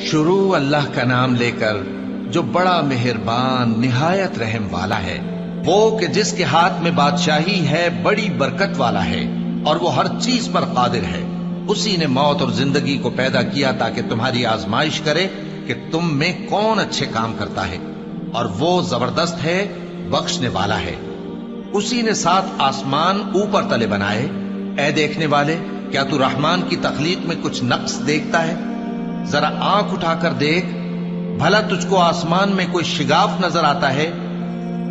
شروع اللہ کا نام لے کر جو بڑا مہربان نہایت رحم والا ہے، وہ کہ جس کے ہاتھ میں بادشاہی ہے، بڑی برکت والا ہے اور وہ ہر چیز پر قادر ہے۔ اسی نے موت اور زندگی کو پیدا کیا تاکہ تمہاری آزمائش کرے کہ تم میں کون اچھے کام کرتا ہے، اور وہ زبردست ہے، بخشنے والا ہے۔ اسی نے 7 آسمان اوپر تلے بنائے۔ اے دیکھنے والے، کیا تو رحمان کی تخلیق میں کچھ نقص دیکھتا ہے؟ ذرا آنکھ اٹھا کر دیکھ، بھلا تجھ کو آسمان میں کوئی شگاف نظر آتا ہے؟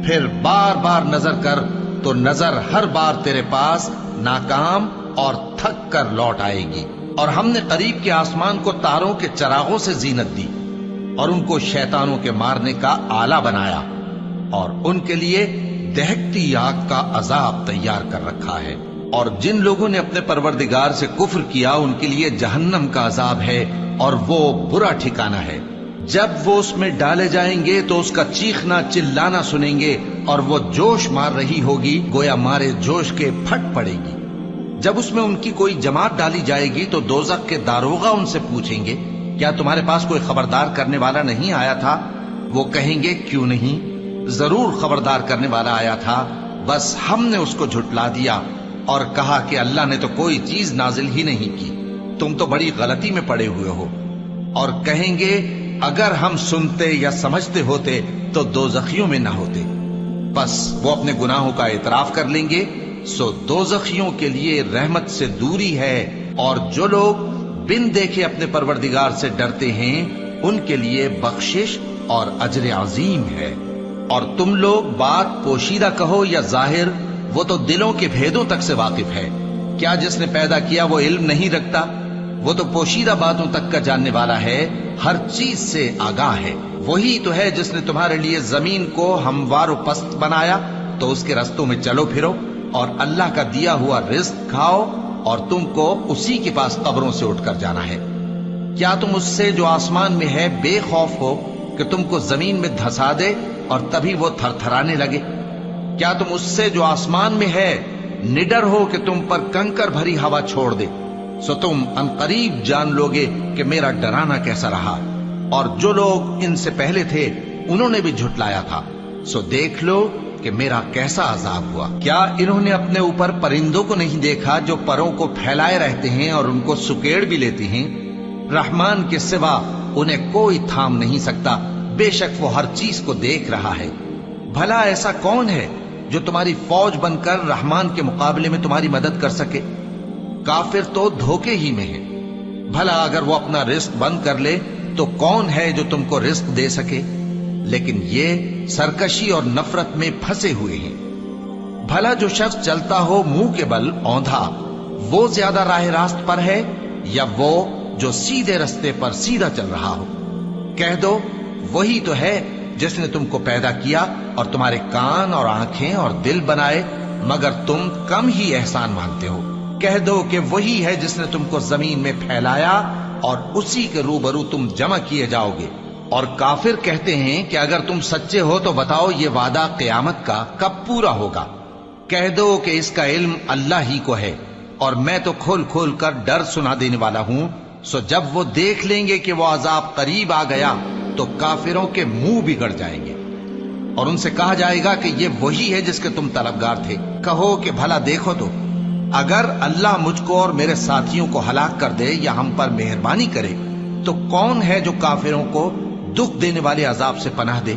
پھر بار بار نظر کر تو نظر ہر بار تیرے پاس ناکام اور تھک کر لوٹ آئے گی۔ اور ہم نے قریب کے آسمان کو تاروں کے چراغوں سے زینت دی اور ان کو شیطانوں کے مارنے کا آلہ بنایا، اور ان کے لیے دہکتی آگ کا عذاب تیار کر رکھا ہے۔ اور جن لوگوں نے اپنے پروردگار سے کفر کیا، ان کے لیے جہنم کا عذاب ہے اور وہ برا ٹھکانہ ہے۔ جب وہ اس میں ڈالے جائیں گے تو اس کا چیخنا چلانا سنیں گے، اور وہ جوش مار رہی ہوگی، گویا مارے جوش کے پھٹ پڑے گی۔ جب اس میں ان کی کوئی جماعت ڈالی جائے گی تو دوزخ کے داروغہ ان سے پوچھیں گے، کیا تمہارے پاس کوئی خبردار کرنے والا نہیں آیا تھا؟ وہ کہیں گے، کیوں نہیں، ضرور خبردار کرنے والا آیا تھا، بس ہم نے اس کو جھٹلا دیا اور کہا کہ اللہ نے تو کوئی چیز نازل ہی نہیں کی، تم تو بڑی غلطی میں پڑے ہوئے ہو۔ اور کہیں گے، اگر ہم سنتے یا سمجھتے ہوتے تو دوزخیوں میں نہ ہوتے۔ بس وہ اپنے گناہوں کا اعتراف کر لیں گے، سو دوزخیوں کے لیے رحمت سے دوری ہے، اور جو لوگ بن دیکھے اپنے پروردگار سے ڈرتے ہیں ان کے لیے بخشش اور اجر عظیم ہے۔ اور تم لوگ بات پوشیدہ کہو یا ظاہر، وہ تو دلوں کے بھیدوں تک سے واقف ہے۔ کیا جس نے پیدا کیا وہ علم نہیں رکھتا؟ وہ تو پوشیدہ باتوں تک کا جاننے والا ہے، ہر چیز سے آگاہ ہے۔ وہی تو ہے جس نے تمہارے لیے زمین کو ہموار و پست بنایا، تو اس کے رستوں میں چلو پھرو اور اللہ کا دیا ہوا رزق کھاؤ، اور تم کو اسی کے پاس قبروں سے اٹھ کر جانا ہے۔ کیا تم اس سے جو آسمان میں ہے بے خوف ہو کہ تم کو زمین میں دھسا دے اور تبھی وہ تھر تھرانے لگے؟ کیا تم اس سے جو آسمان میں ہے نڈر ہو کہ تم پر کنکر بھری ہوا چھوڑ دے؟ سو تم عنقریب جان لوگے کہ میرا ڈرانا کیسا رہا۔ اور جو لوگ ان سے پہلے تھے انہوں نے بھی جھٹلایا تھا، سو دیکھ لو کہ میرا کیسا عذاب ہوا۔ کیا انہوں نے اپنے اوپر پرندوں کو نہیں دیکھا جو پروں کو پھیلائے رہتے ہیں اور ان کو سکیڑ بھی لیتے ہیں؟ رحمان کے سوا انہیں کوئی تھام نہیں سکتا، بے شک وہ ہر چیز کو دیکھ رہا ہے۔ بھلا ایسا کون ہے جو تمہاری فوج بن کر رحمان کے مقابلے میں تمہاری مدد کر سکے؟ کافر تو دھوکے ہی میں ہے۔ بھلا اگر وہ اپنا رزق بند کر لے تو کون ہے جو تم کو رزق دے سکے؟ لیکن یہ سرکشی اور نفرت میں پھنسے ہوئے ہیں۔ بھلا جو شخص چلتا ہو منہ کے بل اوندھا، وہ زیادہ راہ راست پر ہے یا وہ جو سیدھے رستے پر سیدھا چل رہا ہو؟ کہہ دو، وہی تو ہے جس نے تم کو پیدا کیا اور تمہارے کان اور آنکھیں اور دل بنائے، مگر تم کم ہی احسان مانتے ہو۔ کہہ دو کہ وہی ہے جس نے تم کو زمین میں پھیلایا اور اسی کے روبرو تم جمع کیے جاؤ گے۔ اور کافر کہتے ہیں کہ اگر تم سچے ہو تو بتاؤ یہ وعدہ قیامت کا کب پورا ہوگا؟ کہہ دو کہ اس کا علم اللہ ہی کو ہے، اور میں تو کھول کھول کر ڈر سنا دینے والا ہوں۔ سو جب وہ دیکھ لیں گے کہ وہ عذاب قریب آ گیا تو کافروں کے منہ بگڑ جائیں گے، اور ان سے کہا جائے گا کہ یہ وہی ہے جس کے تم طلبگار تھے۔ کہو کہ بھلا دیکھو تو، اگر اللہ مجھ کو اور میرے ساتھیوں کو ہلاک کر دے یا ہم پر مہربانی کرے تو کون ہے جو کافروں کو دکھ دینے والے عذاب سے پناہ دے؟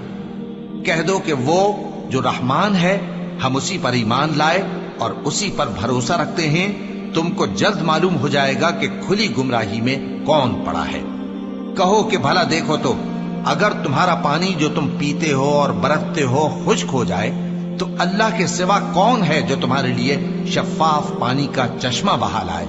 کہہ دو کہ وہ جو رحمان ہے، ہم اسی پر ایمان لائے اور اسی پر بھروسہ رکھتے ہیں۔ تم کو جلد معلوم ہو جائے گا کہ کھلی گمراہی میں کون پڑا ہے۔ کہو کہ بھلا دیکھو تو، اگر تمہارا پانی جو تم پیتے ہو اور برتتے ہو خشک ہو جائے تو اللہ کے سوا کون ہے جو تمہارے لیے شفاف پانی کا چشمہ بہا لائے؟